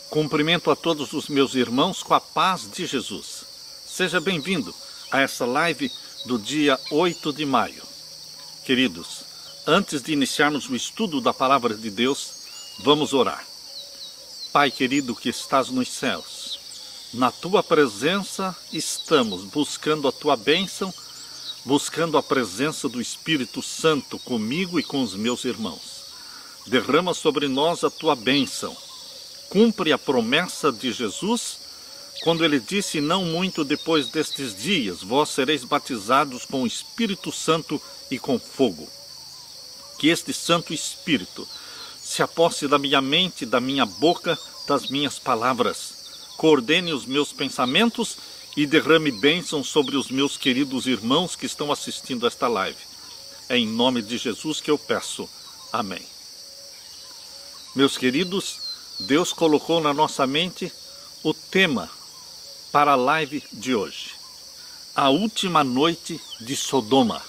Cumprimento a todos os meus irmãos com a paz de Jesus. Seja bem-vindo a essa live do dia 8 de maio. Queridos, antes de iniciarmos o estudo da Palavra de Deus, vamos orar. Pai querido que estás nos céus, na Tua presença estamos buscando a Tua bênção, buscando a presença do Espírito Santo comigo e com os meus irmãos. Derrama sobre nós a Tua bênção. Cumpre a promessa de Jesus, quando ele disse, não muito depois destes dias, vós sereis batizados com o Espírito Santo e com fogo. Que este Santo Espírito se aposse da minha mente, da minha boca, das minhas palavras. Coordene os meus pensamentos e derrame bênção sobre os meus queridos irmãos que estão assistindo esta live. É em nome de Jesus que eu peço. Amém. Meus queridos, Deus colocou na nossa mente o tema para a live de hoje. A última noite de Sodoma.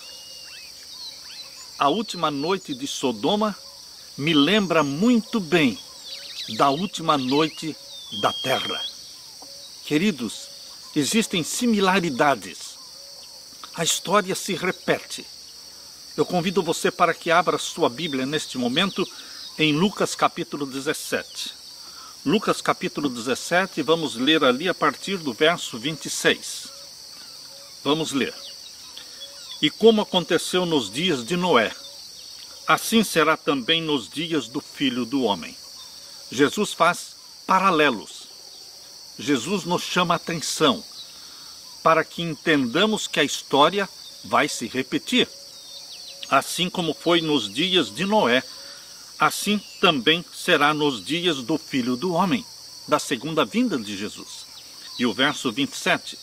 A última noite de Sodoma me lembra muito bem da última noite da terra. Queridos, existem similaridades. A história se repete. Eu convido você para que abra sua Bíblia neste momento em Lucas capítulo 17. Lucas capítulo 17, vamos ler ali a partir do verso 26. Vamos ler. E como aconteceu nos dias de Noé, assim será também nos dias do Filho do Homem. Jesus faz paralelos. Jesus nos chama a atenção para que entendamos que a história vai se repetir. Assim como foi nos dias de Noé, assim também será nos dias do Filho do Homem, da segunda vinda de Jesus. E o verso 27.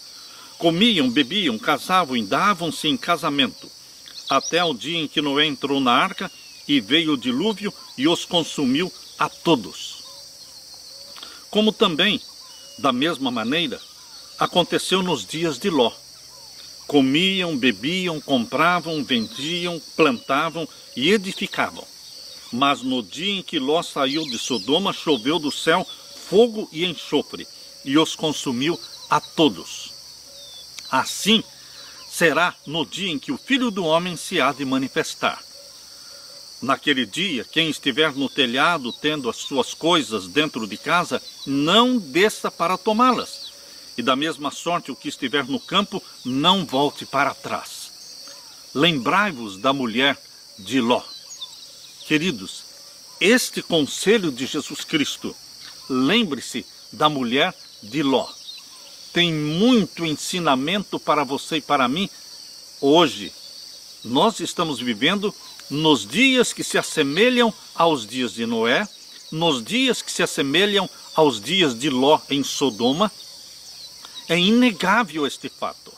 Comiam, bebiam, casavam e davam-se em casamento, até o dia em que Noé entrou na arca e veio o dilúvio e os consumiu a todos. Como também, da mesma maneira, aconteceu nos dias de Ló. Comiam, bebiam, compravam, vendiam, plantavam e edificavam. Mas no dia em que Ló saiu de Sodoma, choveu do céu fogo e enxofre, e os consumiu a todos. Assim será no dia em que o Filho do Homem se há de manifestar. Naquele dia, quem estiver no telhado, tendo as suas coisas dentro de casa, não desça para tomá-las. E da mesma sorte, o que estiver no campo, não volte para trás. Lembrai-vos da mulher de Ló. Queridos, este conselho de Jesus Cristo, lembre-se da mulher de Ló. Tem muito ensinamento para você e para mim. Hoje, nós estamos vivendo nos dias que se assemelham aos dias de Noé, nos dias que se assemelham aos dias de Ló em Sodoma. É inegável este fato.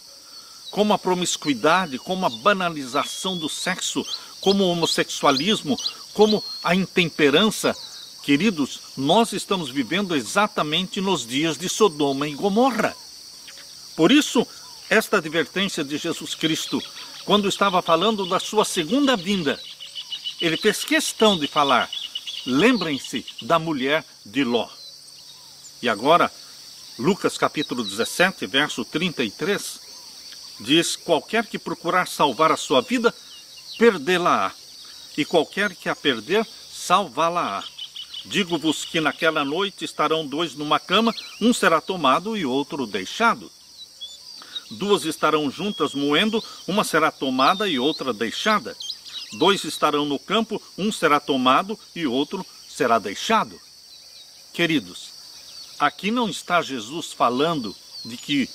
Como a promiscuidade, como a banalização do sexo, como o homossexualismo, como a intemperança, queridos, nós estamos vivendo exatamente nos dias de Sodoma e Gomorra. Por isso, esta advertência de Jesus Cristo, quando estava falando da sua segunda vinda, ele fez questão de falar, lembrem-se da mulher de Ló. E agora, Lucas capítulo 17, verso 33, diz, qualquer que procurar salvar a sua vida, perdê-la-á. E qualquer que a perder, salvá-la-á. Digo-vos que naquela noite estarão dois numa cama, um será tomado e outro deixado. Duas estarão juntas moendo, uma será tomada e outra deixada. Dois estarão no campo, um será tomado e outro será deixado. Queridos, aqui não está Jesus falando de que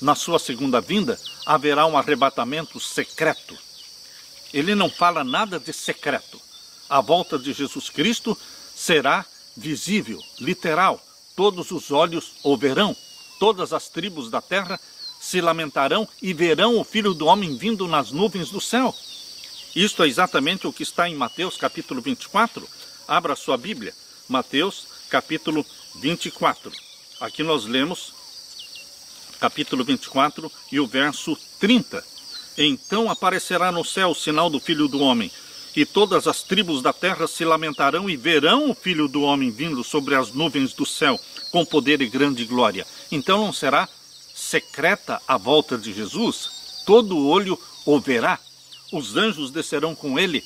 na sua segunda vinda haverá um arrebatamento secreto. Ele não fala nada de secreto. A volta de Jesus Cristo será visível, literal. Todos os olhos o verão. Todas as tribos da terra se lamentarão e verão o Filho do Homem vindo nas nuvens do céu. Isto é exatamente o que está em Mateus capítulo 24. Abra sua Bíblia. Mateus capítulo 24. Aqui nós lemos capítulo 24 e o verso 30. Então aparecerá no céu o sinal do Filho do Homem, e todas as tribos da terra se lamentarão e verão o Filho do Homem vindo sobre as nuvens do céu com poder e grande glória. Então não será secreta a volta de Jesus? Todo olho o verá, os anjos descerão com ele,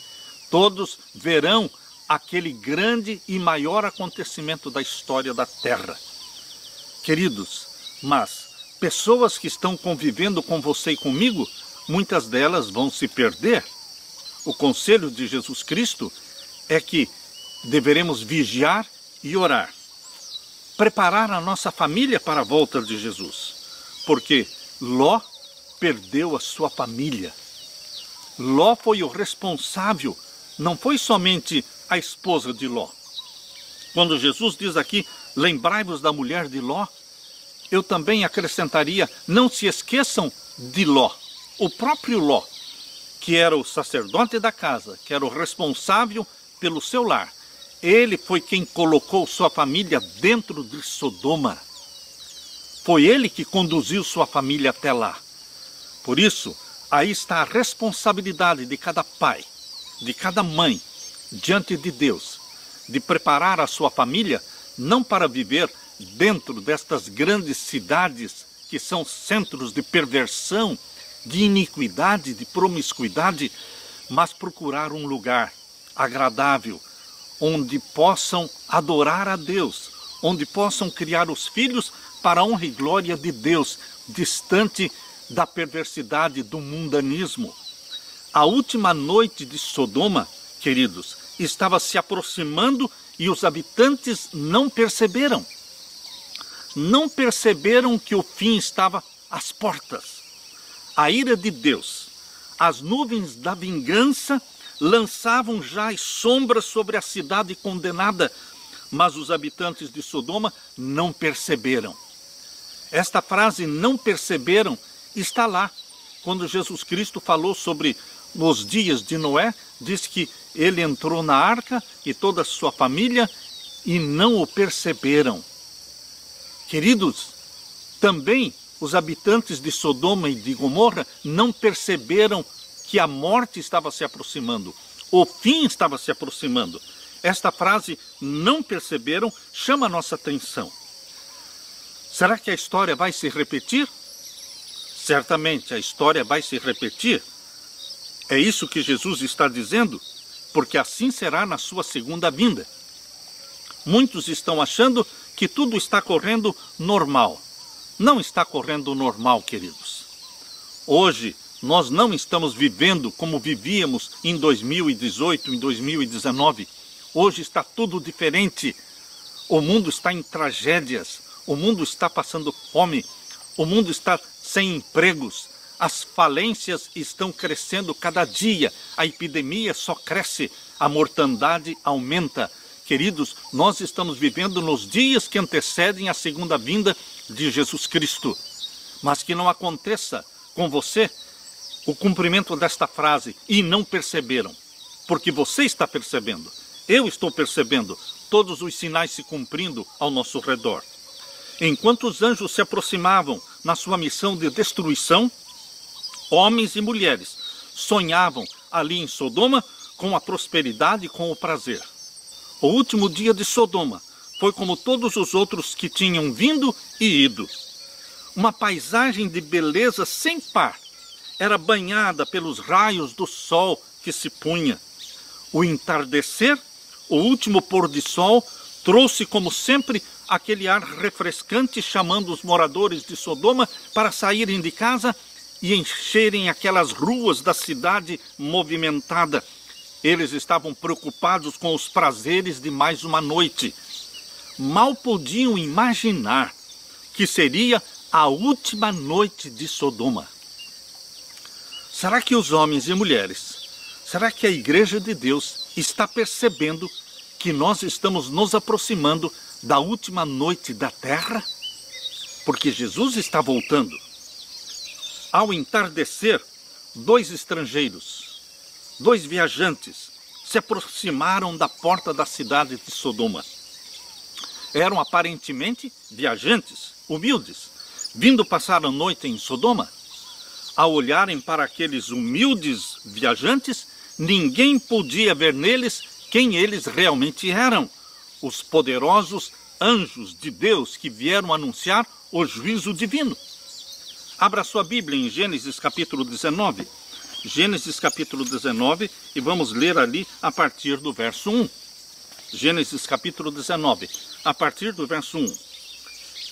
todos verão aquele grande e maior acontecimento da história da terra. Queridos, mas pessoas que estão convivendo com você e comigo, muitas delas vão se perder. O conselho de Jesus Cristo é que deveremos vigiar e orar. Preparar a nossa família para a volta de Jesus. Porque Ló perdeu a sua família. Ló foi o responsável, não foi somente a esposa de Ló. Quando Jesus diz aqui, lembrai-vos da mulher de Ló, eu também acrescentaria, não se esqueçam de Ló, o próprio Ló, que era o sacerdote da casa, que era o responsável pelo seu lar. Ele foi quem colocou sua família dentro de Sodoma. Foi ele que conduziu sua família até lá. Por isso, aí está a responsabilidade de cada pai, de cada mãe, diante de Deus, de preparar a sua família, não para viver dentro destas grandes cidades que são centros de perversão, de iniquidade, de promiscuidade, mas procurar um lugar agradável, onde possam adorar a Deus, onde possam criar os filhos para a honra e glória de Deus, distante da perversidade do mundanismo. A última noite de Sodoma, queridos, estava se aproximando e os habitantes não perceberam. Não perceberam que o fim estava às portas. A ira de Deus, as nuvens da vingança lançavam já as sombras sobre a cidade condenada, mas os habitantes de Sodoma não perceberam. Esta frase, não perceberam, está lá. Quando Jesus Cristo falou sobre os dias de Noé, diz que ele entrou na arca e toda a sua família e não o perceberam. Queridos, também os habitantes de Sodoma e de Gomorra não perceberam que a morte estava se aproximando, o fim estava se aproximando. Esta frase, não perceberam, chama a nossa atenção. Será que a história vai se repetir? Certamente a história vai se repetir. É isso que Jesus está dizendo, porque assim será na sua segunda vinda. Muitos estão achando que tudo está correndo normal. Não está correndo normal, queridos. Hoje, nós não estamos vivendo como vivíamos em 2018, em 2019. Hoje está tudo diferente. O mundo está em tragédias. O mundo está passando fome. O mundo está sem empregos. As falências estão crescendo cada dia. A epidemia só cresce. A mortandade aumenta. Queridos, nós estamos vivendo nos dias que antecedem a segunda vinda de Jesus Cristo. Mas que não aconteça com você o cumprimento desta frase, e não perceberam, porque você está percebendo, eu estou percebendo, todos os sinais se cumprindo ao nosso redor. Enquanto os anjos se aproximavam na sua missão de destruição, homens e mulheres sonhavam ali em Sodoma com a prosperidade e com o prazer. O último dia de Sodoma foi como todos os outros que tinham vindo e ido. Uma paisagem de beleza sem par, era banhada pelos raios do sol que se punha. O entardecer, o último pôr de sol, trouxe como sempre aquele ar refrescante, chamando os moradores de Sodoma para saírem de casa e encherem aquelas ruas da cidade movimentada. Eles estavam preocupados com os prazeres de mais uma noite. Mal podiam imaginar que seria a última noite de Sodoma. Será que os homens e mulheres, será que a Igreja de Deus está percebendo que nós estamos nos aproximando da última noite da terra? Porque Jesus está voltando. Ao entardecer, 2 estrangeiros, 2 viajantes, se aproximaram da porta da cidade de Sodoma. Eram aparentemente viajantes, humildes, vindo passar a noite em Sodoma. Ao olharem para aqueles humildes viajantes, ninguém podia ver neles quem eles realmente eram, os poderosos anjos de Deus que vieram anunciar o juízo divino. Abra sua Bíblia em Gênesis capítulo 19. Gênesis capítulo 19, e vamos ler ali a partir do verso 1. Gênesis capítulo 19, a partir do verso 1.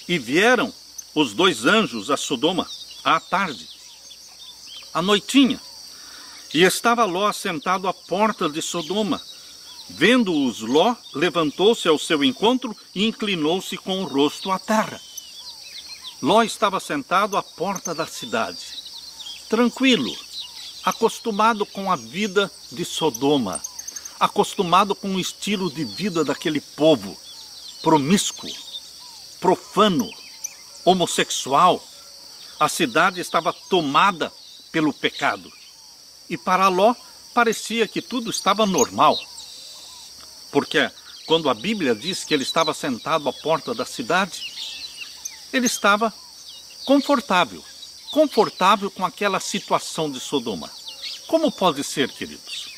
E vieram os dois anjos a Sodoma à tarde, à noitinha, e estava Ló assentado à porta de Sodoma. Vendo-os, Ló levantou-se ao seu encontro e inclinou-se com o rosto à terra. Ló estava sentado à porta da cidade, tranquilo, acostumado com a vida de Sodoma, acostumado com o estilo de vida daquele povo, promíscuo, profano, homossexual. A cidade estava tomada pelo pecado. E para Ló parecia que tudo estava normal. Porque quando a Bíblia diz que ele estava sentado à porta da cidade, ele estava confortável com aquela situação de Sodoma. Como pode ser, queridos?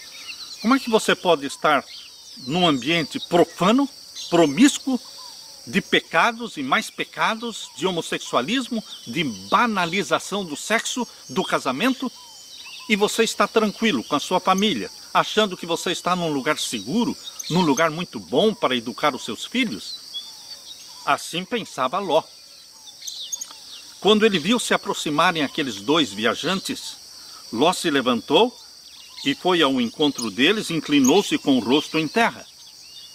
Como é que você pode estar num ambiente profano, promíscuo, de pecados e mais pecados, de homossexualismo, de banalização do sexo, do casamento, e você está tranquilo com a sua família, achando que você está num lugar seguro, num lugar muito bom para educar os seus filhos? Assim pensava Ló. Quando ele viu se aproximarem aqueles dois viajantes, Ló se levantou e foi ao encontro deles, inclinou-se com o rosto em terra.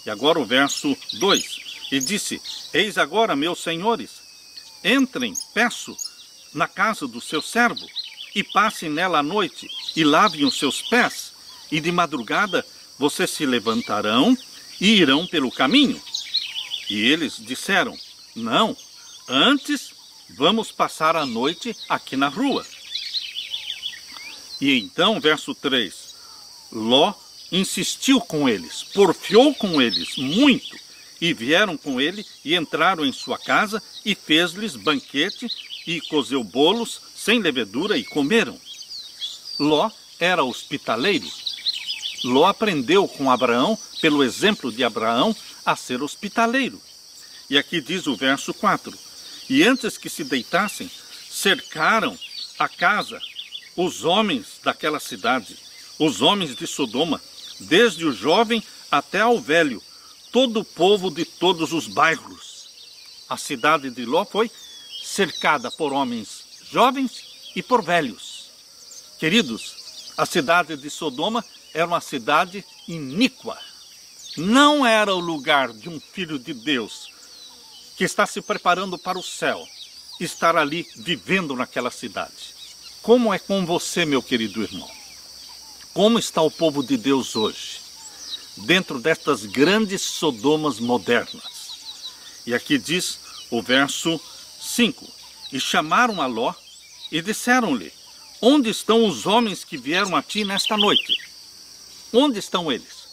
E agora o verso 2. E disse: Eis agora, meus senhores, entrem, peço, na casa do seu servo, e passem nela a noite, e lavem os seus pés, e de madrugada vocês se levantarão e irão pelo caminho. E eles disseram: Não, antes vamos passar a noite aqui na rua. E então, verso 3, Ló insistiu com eles, porfiou com eles muito, e vieram com ele e entraram em sua casa e fez-lhes banquete e cozeu bolos sem levedura e comeram. Ló era hospitaleiro. Ló aprendeu com Abraão, pelo exemplo de Abraão, a ser hospitaleiro. E aqui diz o verso 4. E antes que se deitassem, cercaram a casa os homens daquela cidade, os homens de Sodoma, desde o jovem até ao velho, todo o povo de todos os bairros. A cidade de Ló foi cercada por homens jovens e por velhos. Queridos, a cidade de Sodoma era uma cidade iníqua. Não era o lugar de um filho de Deus que está se preparando para o céu, estar ali vivendo naquela cidade. Como é com você, meu querido irmão? Como está o povo de Deus hoje, dentro destas grandes Sodomas modernas? E aqui diz o verso 5. E chamaram a Ló e disseram-lhe: Onde estão os homens que vieram a ti nesta noite? Onde estão eles?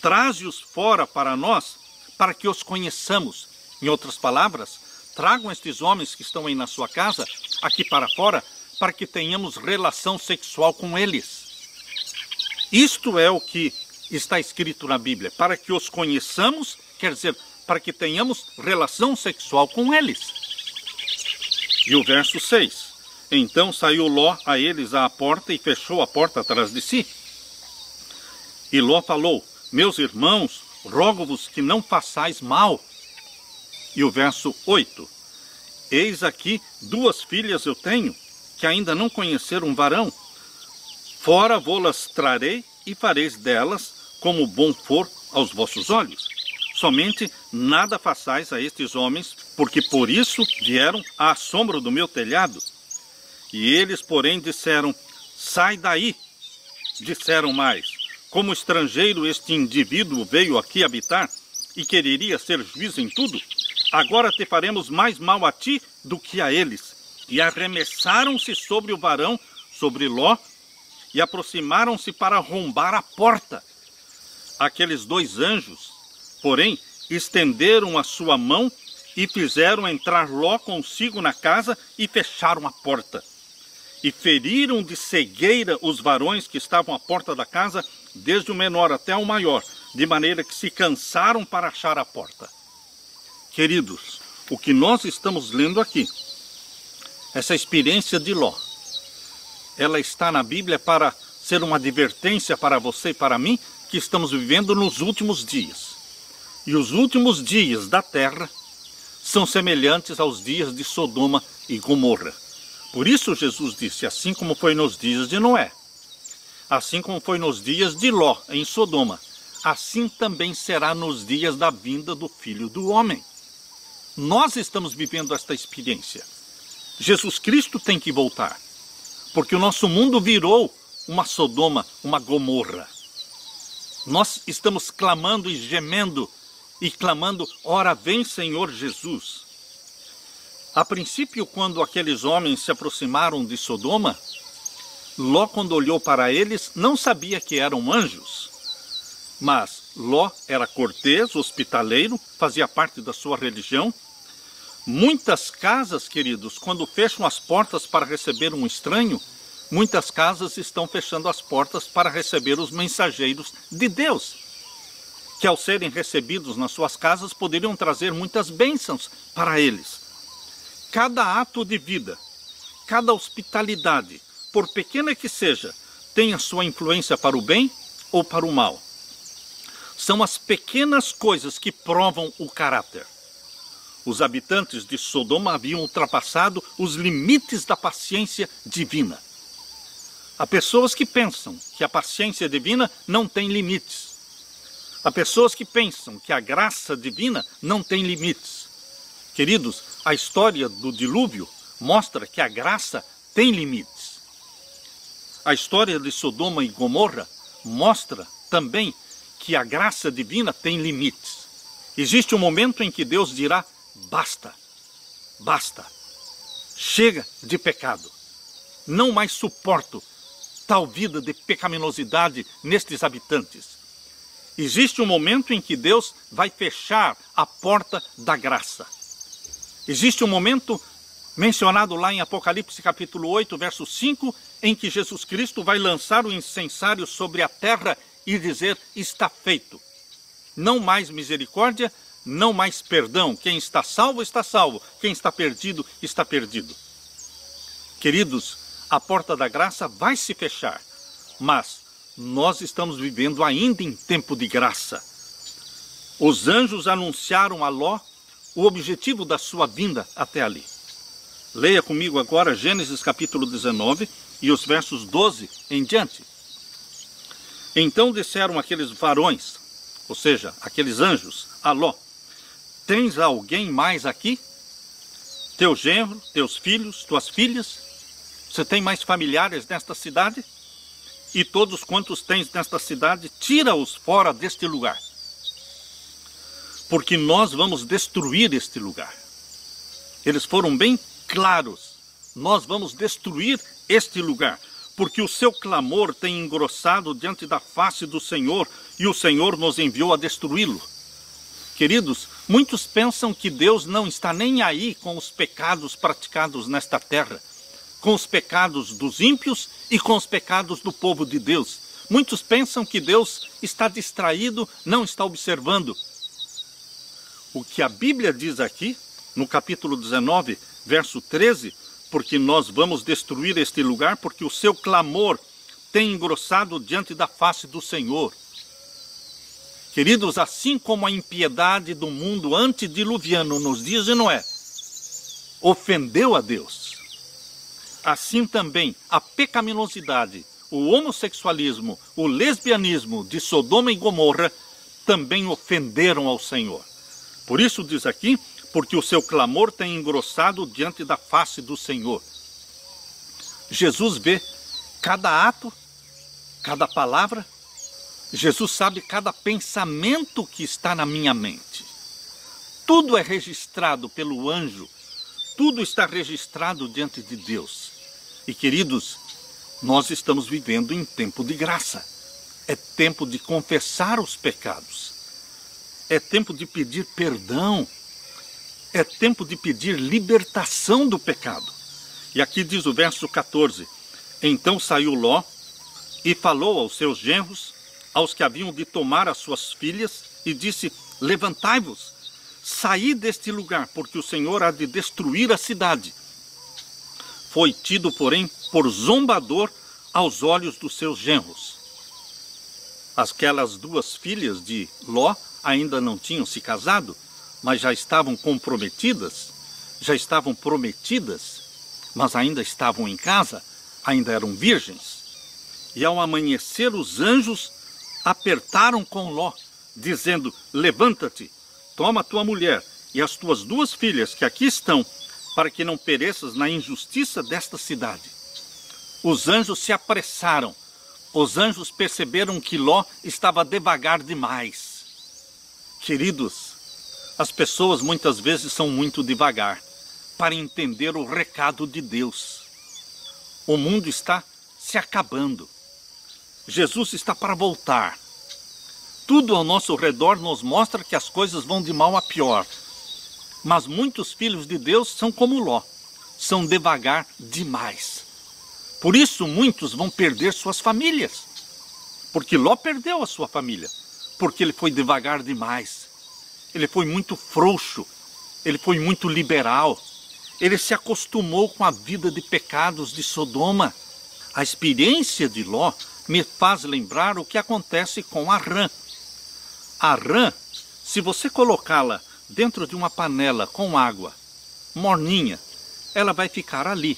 Traze-os fora para nós, para que os conheçamos. Em outras palavras, tragam estes homens que estão aí na sua casa, aqui para fora, para que tenhamos relação sexual com eles. Isto é o que está escrito na Bíblia, para que os conheçamos, quer dizer, para que tenhamos relação sexual com eles. E o verso 6. Então saiu Ló a eles à porta e fechou a porta atrás de si. E Ló falou: Meus irmãos, rogo-vos que não façais mal. E o verso 8. Eis aqui 2 filhas eu tenho, que ainda não conheceram um varão. Fora vô-las trarei e fareis delas como bom for aos vossos olhos. Somente nada façais a estes homens, porque por isso vieram à sombra do meu telhado. E eles, porém, disseram: Sai daí. Disseram mais: Como estrangeiro este indivíduo veio aqui habitar e quereria ser juiz em tudo, agora te faremos mais mal a ti do que a eles. E arremessaram-se sobre o varão, sobre Ló, e aproximaram-se para arrombar a porta. Aqueles 2 anjos, porém, estenderam a sua mão e fizeram entrar Ló consigo na casa e fecharam a porta. e feriram de cegueira os varões que estavam à porta da casa, desde o menor até o maior, de maneira que se cansaram para achar a porta. Queridos, o que nós estamos lendo aqui, essa experiência de Ló, ela está na Bíblia para ser uma advertência para você e para mim, que estamos vivendo nos últimos dias. E os últimos dias da terra são semelhantes aos dias de Sodoma e Gomorra. Por isso Jesus disse, assim como foi nos dias de Noé, assim como foi nos dias de Ló em Sodoma, assim também será nos dias da vinda do Filho do Homem. Nós estamos vivendo esta experiência. Jesus Cristo tem que voltar, porque o nosso mundo virou uma Sodoma, uma Gomorra. Nós estamos clamando e gemendo e clamando, ora vem Senhor Jesus. A princípio, quando aqueles homens se aproximaram de Sodoma, Ló, quando olhou para eles, não sabia que eram anjos. Mas Ló era cortês, hospitaleiro, fazia parte da sua religião. Muitas casas, queridos, quando fecham as portas para receber um estranho, muitas casas estão fechando as portas para receber os mensageiros de Deus, que ao serem recebidos nas suas casas poderiam trazer muitas bênçãos para eles. Cada ato de vida, cada hospitalidade, por pequena que seja, tem a sua influência para o bem ou para o mal. São as pequenas coisas que provam o caráter. Os habitantes de Sodoma haviam ultrapassado os limites da paciência divina. Há pessoas que pensam que a paciência divina não tem limites. Há pessoas que pensam que a graça divina não tem limites. Queridos, a história do dilúvio mostra que a graça tem limites. A história de Sodoma e Gomorra mostra também que a graça divina tem limites. Existe um momento em que Deus dirá, basta, basta, chega de pecado. Não mais suporto tal vida de pecaminosidade nestes habitantes. Existe um momento em que Deus vai fechar a porta da graça. Existe um momento mencionado lá em Apocalipse capítulo 8, verso 5, em que Jesus Cristo vai lançar o incensário sobre a terra e dizer, está feito. Não mais misericórdia, não mais perdão. Quem está salvo, está salvo. Quem está perdido, está perdido. Queridos, a porta da graça vai se fechar, mas nós estamos vivendo ainda em tempo de graça. Os anjos anunciaram a Ló o objetivo da sua vinda até ali. Leia comigo agora Gênesis capítulo 19 e os versos 12 em diante. Então disseram aqueles varões, ou seja, aqueles anjos, a Ló, tens alguém mais aqui? Teu genro, teus filhos, tuas filhas? Você tem mais familiares nesta cidade? E todos quantos tens nesta cidade, tira-os fora deste lugar. Porque nós vamos destruir este lugar. Eles foram bem claros. Nós vamos destruir este lugar, porque o seu clamor tem engrossado diante da face do Senhor, e o Senhor nos enviou a destruí-lo. Queridos, muitos pensam que Deus não está nem aí com os pecados praticados nesta terra, com os pecados dos ímpios e com os pecados do povo de Deus. Muitos pensam que Deus está distraído, não está observando. O que a Bíblia diz aqui, no capítulo 19, verso 13, porque nós vamos destruir este lugar, porque o seu clamor tem engrossado diante da face do Senhor. Queridos, assim como a impiedade do mundo antediluviano nos dias de Noé ofendeu a Deus, assim também a pecaminosidade, o homossexualismo, o lesbianismo de Sodoma e Gomorra também ofenderam ao Senhor. Por isso diz aqui, porque o seu clamor tem engrossado diante da face do Senhor. Jesus vê cada ato, cada palavra. Jesus sabe cada pensamento que está na minha mente. Tudo é registrado pelo anjo. Tudo está registrado diante de Deus. E queridos, nós estamos vivendo em tempo de graça. É tempo de confessar os pecados. É tempo de pedir perdão. É tempo de pedir libertação do pecado. E aqui diz o verso 14: Então saiu Ló e falou aos seus genros, aos que haviam de tomar as suas filhas, e disse: Levantai-vos, saí deste lugar, porque o Senhor há de destruir a cidade. Foi tido, porém, por zombador aos olhos dos seus genros. Aquelas duas filhas de Ló ainda não tinham se casado, mas já estavam comprometidas, já estavam prometidas, mas ainda estavam em casa, ainda eram virgens. E ao amanhecer os anjos apertaram com Ló, dizendo: Levanta-te, toma tua mulher e as tuas duas filhas que aqui estão, para que não pereças na injustiça desta cidade. Os anjos se apressaram. Os anjos perceberam que Ló estava devagar demais. Queridos, as pessoas muitas vezes são muito devagar para entender o recado de Deus. O mundo está se acabando. Jesus está para voltar. Tudo ao nosso redor nos mostra que as coisas vão de mal a pior. Mas muitos filhos de Deus são como Ló, são devagar demais. Por isso muitos vão perder suas famílias. Porque Ló perdeu a sua família, porque ele foi devagar demais. Ele foi muito frouxo, ele foi muito liberal. Ele se acostumou com a vida de pecados de Sodoma. A experiência de Ló me faz lembrar o que acontece com a rã. A rã, se você colocá-la dentro de uma panela com água morninha, ela vai ficar ali.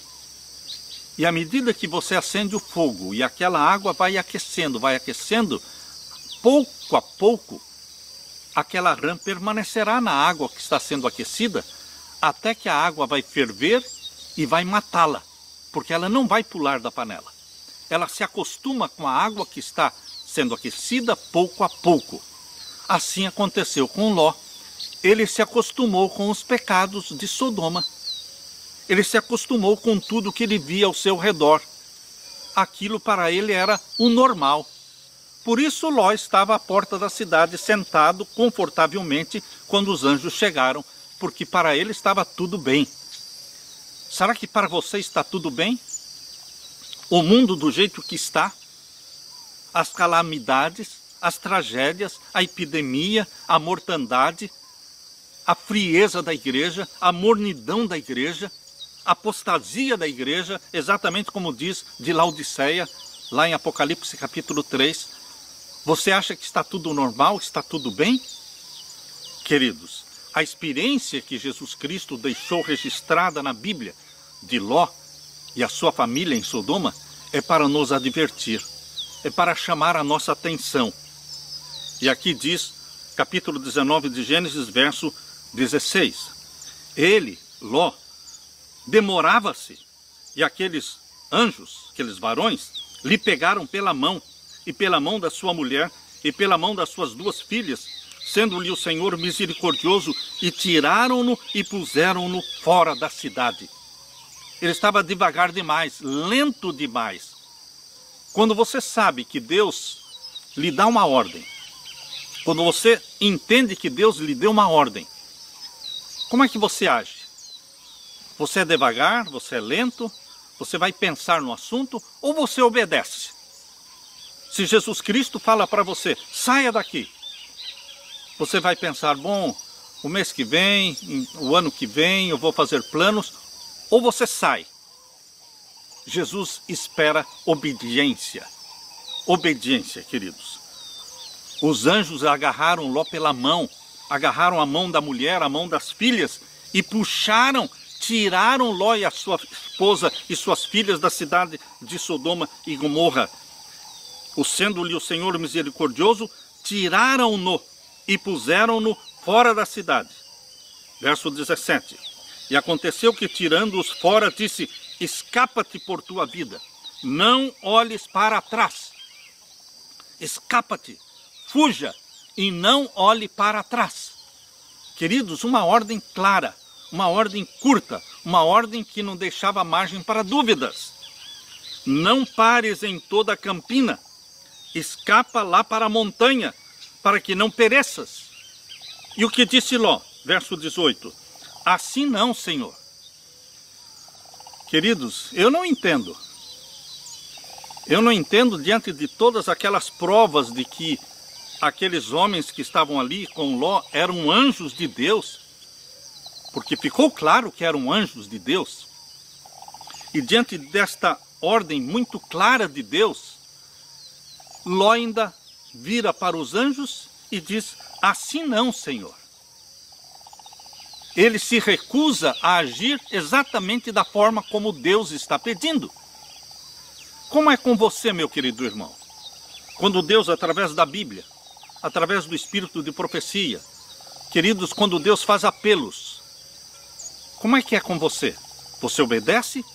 E à medida que você acende o fogo e aquela água vai aquecendo, pouco a pouco, aquela rã permanecerá na água que está sendo aquecida, até que a água vai ferver e vai matá-la, porque ela não vai pular da panela. Ela se acostuma com a água que está sendo aquecida pouco a pouco. Assim aconteceu com Ló. Ele se acostumou com os pecados de Sodoma. Ele se acostumou com tudo que ele via ao seu redor. Aquilo para ele era o normal. Por isso Ló estava à porta da cidade sentado confortavelmente quando os anjos chegaram, porque para ele estava tudo bem. Será que para você está tudo bem? O mundo do jeito que está? As calamidades, as tragédias, a epidemia, a mortandade, a frieza da igreja, a mornidão da igreja, a apostasia da igreja, exatamente como diz de Laodiceia, lá em Apocalipse capítulo 3. Você acha que está tudo normal, está tudo bem? Queridos, a experiência que Jesus Cristo deixou registrada na Bíblia de Ló e a sua família em Sodoma é para nos advertir, é para chamar a nossa atenção. E aqui diz, capítulo 19 de Gênesis, verso 16. Ele, Ló, demorava-se, e aqueles anjos, aqueles varões, lhe pegaram pela mão, e pela mão da sua mulher, e pela mão das suas duas filhas, sendo-lhe o Senhor misericordioso, e tiraram-no e puseram-no fora da cidade. Ele estava devagar demais, lento demais. Quando você sabe que Deus lhe dá uma ordem, quando você entende que Deus lhe deu uma ordem, como é que você age? Você é devagar, você é lento, você vai pensar no assunto ou você obedece? Se Jesus Cristo fala para você, saia daqui, você vai pensar, bom, o mês que vem, o ano que vem, eu vou fazer planos, ou você sai? Jesus espera obediência. Obediência, queridos. Os anjos agarraram Ló pela mão, agarraram a mão da mulher, a mão das filhas, e puxaram, tiraram Ló e a sua esposa e suas filhas da cidade de Sodoma e Gomorra. Sendo-lhe o Senhor misericordioso, tiraram-no e puseram-no fora da cidade. Verso 17. E aconteceu que, tirando-os fora, disse, escapa-te por tua vida, não olhes para trás. Escapa-te, fuja e não olhe para trás. Queridos, uma ordem clara, uma ordem curta, uma ordem que não deixava margem para dúvidas. Não pares em toda a campina, escapa lá para a montanha, para que não pereças. E o que disse Ló? Verso 18. Assim não, Senhor. Queridos, eu não entendo. Eu não entendo diante de todas aquelas provas de que aqueles homens que estavam ali com Ló eram anjos de Deus, porque ficou claro que eram anjos de Deus. E diante desta ordem muito clara de Deus, Ló ainda vira para os anjos e diz: assim não, Senhor. Ele se recusa a agir exatamente da forma como Deus está pedindo. Como é com você, meu querido irmão? Quando Deus, através da Bíblia, através do espírito de profecia, queridos, quando Deus faz apelos, como é que é com você? Você obedece?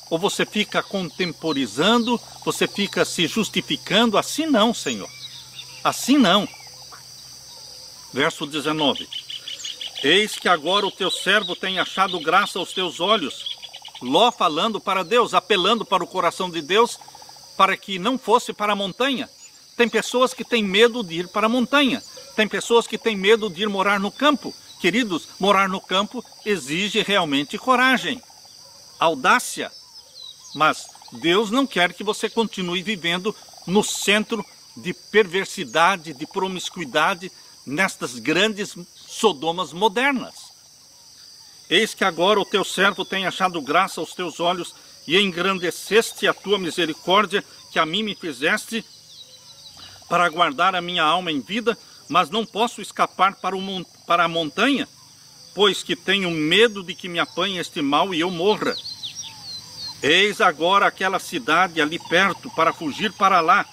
Ou você fica contemporizando, você fica se justificando? Assim não, Senhor. Assim não. Verso 19. Eis que agora o teu servo tem achado graça aos teus olhos. Ló falando para Deus, apelando para o coração de Deus, para que não fosse para a montanha. Tem pessoas que têm medo de ir para a montanha. Tem pessoas que têm medo de ir morar no campo. Queridos, morar no campo exige realmente coragem, audácia. Mas Deus não quer que você continue vivendo no centro de perversidade, de promiscuidade, nestas grandes Sodomas modernas. Eis que agora o teu servo tem achado graça aos teus olhos, e engrandeceste a tua misericórdia, que a mim me fizeste, para guardar a minha alma em vida, mas não posso escapar para a montanha, pois que tenho medo de que me apanhe este mal e eu morra. Eis agora aquela cidade ali perto, para fugir para lá.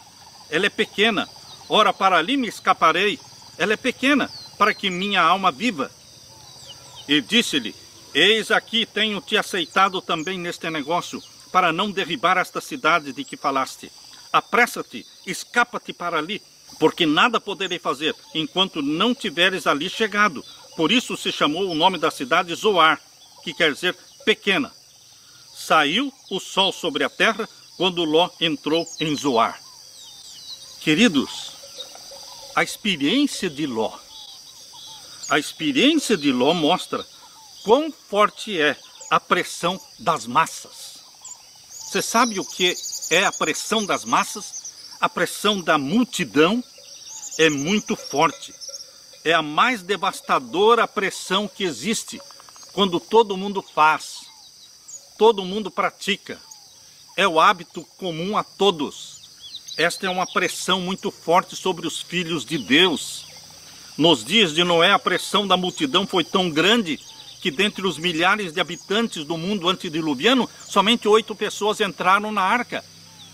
Ela é pequena, ora para ali me escaparei. Ela é pequena, para que minha alma viva. E disse-lhe: eis aqui tenho-te aceitado também neste negócio, para não derribar esta cidade de que falaste. Apressa-te, escapa-te para ali, porque nada poderei fazer, enquanto não tiveres ali chegado. Por isso se chamou o nome da cidade Zoar, que quer dizer pequena. Saiu o sol sobre a terra, quando Ló entrou em Zoar. Queridos, a experiência de Ló mostra quão forte é a pressão das massas. Você sabe o que é a pressão das massas? A pressão da multidão é muito forte. É a mais devastadora pressão que existe quando todo mundo faz, todo mundo pratica. É o hábito comum a todos. Esta é uma pressão muito forte sobre os filhos de Deus. Nos dias de Noé, a pressão da multidão foi tão grande que dentre os milhares de habitantes do mundo antediluviano, somente 8 pessoas entraram na arca.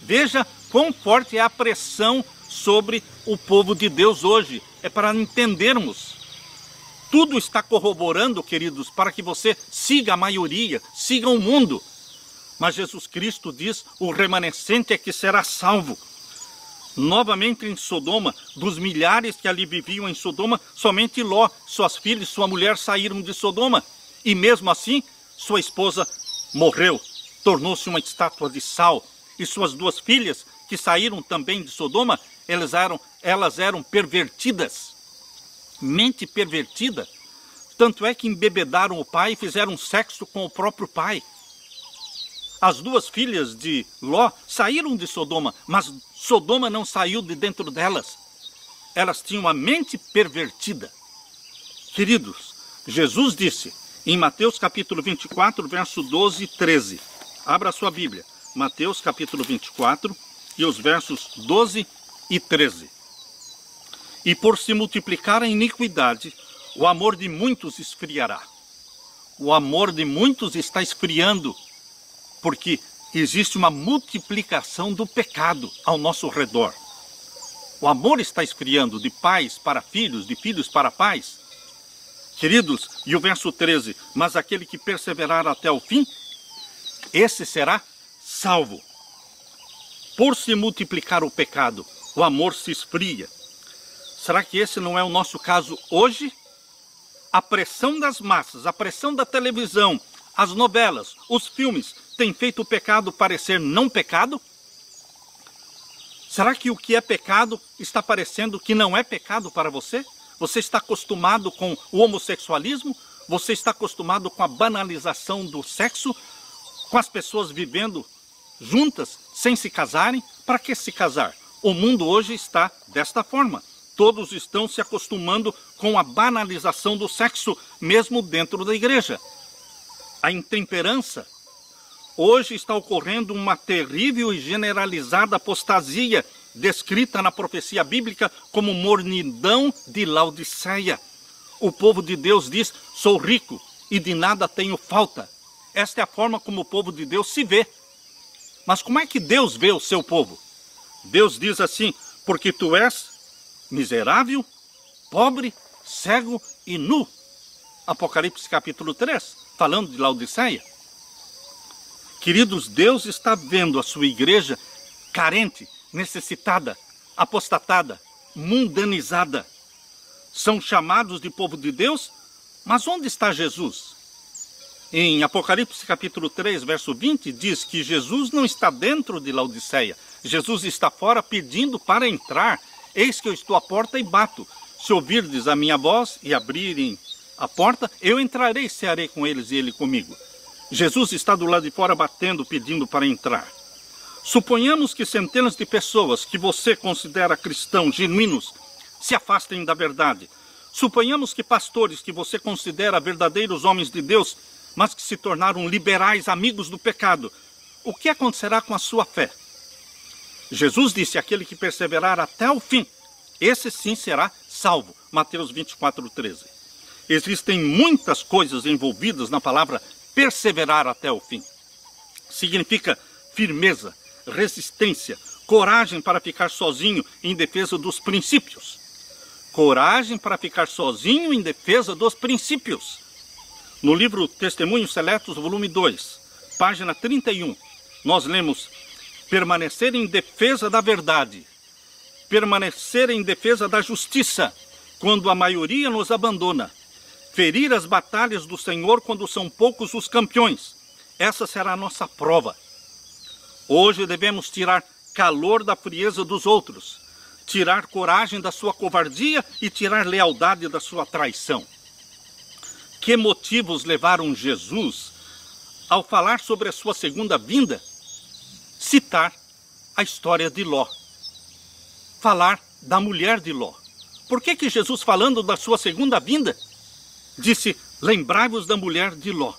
Veja quão forte é a pressão sobre o povo de Deus hoje. É para entendermos. Tudo está corroborando, queridos, para que você siga a maioria, siga o mundo. Mas Jesus Cristo diz: o remanescente é que será salvo. Novamente em Sodoma, dos milhares que ali viviam em Sodoma, somente Ló, suas filhas e sua mulher saíram de Sodoma. E mesmo assim, sua esposa morreu, tornou-se uma estátua de sal. E suas 2 filhas, que saíram também de Sodoma, elas eram pervertidas, mente pervertida. Tanto é que embebedaram o pai e fizeram sexo com o próprio pai. As 2 filhas de Ló saíram de Sodoma, mas Sodoma não saiu de dentro delas. Elas tinham a mente pervertida. Queridos, Jesus disse em Mateus capítulo 24, verso 12 e 13. Abra a sua Bíblia. Mateus capítulo 24 e os versos 12 e 13. E por se multiplicar a iniquidade, o amor de muitos esfriará. O amor de muitos está esfriando, porque existe uma multiplicação do pecado ao nosso redor. O amor está esfriando de pais para filhos, de filhos para pais. Queridos, e o verso 13, mas aquele que perseverar até o fim, esse será salvo. Por se multiplicar o pecado, o amor se esfria. Será que esse não é o nosso caso hoje? A pressão das massas, a pressão da televisão, as novelas, os filmes, tem feito o pecado parecer não pecado? Será que o que é pecado está parecendo que não é pecado para você? Você está acostumado com o homossexualismo? Você está acostumado com a banalização do sexo? com as pessoas vivendo juntas, sem se casarem. Para que se casar? O mundo hoje está desta forma. Todos estão se acostumando com a banalização do sexo, mesmo dentro da igreja. A intemperança. Hoje está ocorrendo uma terrível e generalizada apostasia, descrita na profecia bíblica como mornidão de Laodiceia. O povo de Deus diz: sou rico e de nada tenho falta. Esta é a forma como o povo de Deus se vê. Mas como é que Deus vê o seu povo? Deus diz assim: porque tu és miserável, pobre, cego e nu. Apocalipse capítulo 3, falando de Laodiceia. Queridos, Deus está vendo a sua igreja carente, necessitada, apostatada, mundanizada. São chamados de povo de Deus, mas onde está Jesus? Em Apocalipse capítulo 3, verso 20, diz que Jesus não está dentro de Laodiceia. Jesus está fora pedindo para entrar. Eis que eu estou à porta e bato. Se ouvirdes a minha voz e abrirem a porta, eu entrarei e cearei com eles e ele comigo. Jesus está do lado de fora batendo, pedindo para entrar. Suponhamos que centenas de pessoas que você considera cristãos genuínos se afastem da verdade. Suponhamos que pastores que você considera verdadeiros homens de Deus, mas que se tornaram liberais amigos do pecado. O que acontecerá com a sua fé? Jesus disse: aquele que perseverar até o fim, esse sim será salvo. Mateus 24, 13. Existem muitas coisas envolvidas na palavra perseverar até o fim. Significa firmeza, resistência, coragem para ficar sozinho em defesa dos princípios. Coragem para ficar sozinho em defesa dos princípios. No livro Testemunhos Seletos, volume 2, página 31, nós lemos: permanecer em defesa da verdade, permanecer em defesa da justiça, quando a maioria nos abandona, ferir as batalhas do Senhor quando são poucos os campeões. Essa será a nossa prova. Hoje devemos tirar calor da frieza dos outros, tirar coragem da sua covardia e tirar lealdade da sua traição. Que motivos levaram Jesus, ao falar sobre a sua segunda vinda, citar a história de Ló, falar da mulher de Ló? Por que Jesus, falando da sua segunda vinda, disse: lembrai-vos da mulher de Ló?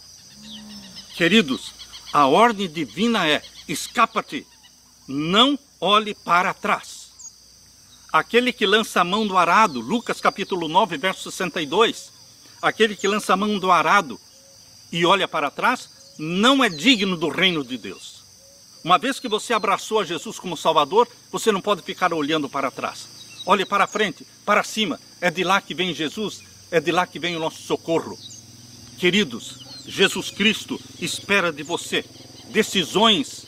Queridos, a ordem divina é: escapa-te, não olhe para trás. Aquele que lança a mão do arado, Lucas capítulo 9, verso 62, aquele que lança a mão do arado e olha para trás, não é digno do reino de Deus. Uma vez que você abraçou a Jesus como Salvador, você não pode ficar olhando para trás. Olhe para frente, para cima. É de lá que vem Jesus, é de lá que vem o nosso socorro. Queridos, Jesus Cristo espera de você decisões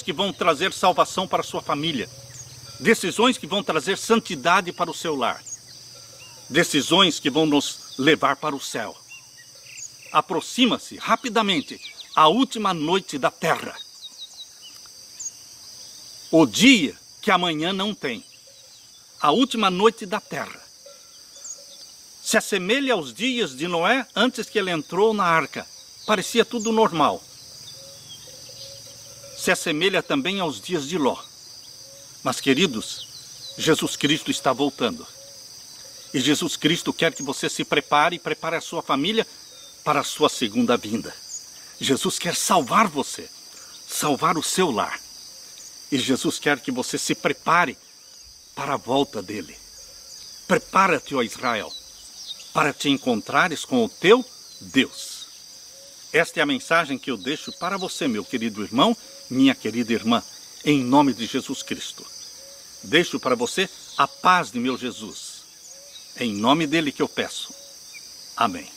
que vão trazer salvação para a sua família. Decisões que vão trazer santidade para o seu lar. Decisões que vão nos levar para o céu. Aproxima-se rapidamente a última noite da terra. O dia que amanhã não tem. A última noite da terra. Se assemelha aos dias de Noé antes que ele entrou na arca. Parecia tudo normal. Se assemelha também aos dias de Ló. Mas, queridos, Jesus Cristo está voltando. E Jesus Cristo quer que você se prepare e prepare a sua família para a sua segunda vinda. Jesus quer salvar você, salvar o seu lar. E Jesus quer que você se prepare para a volta dele. Prepara-te, ó Israel, para te encontrares com o teu Deus. Esta é a mensagem que eu deixo para você, meu querido irmão, minha querida irmã, em nome de Jesus Cristo. Deixo para você a paz de meu Jesus. É em nome dele que eu peço. Amém.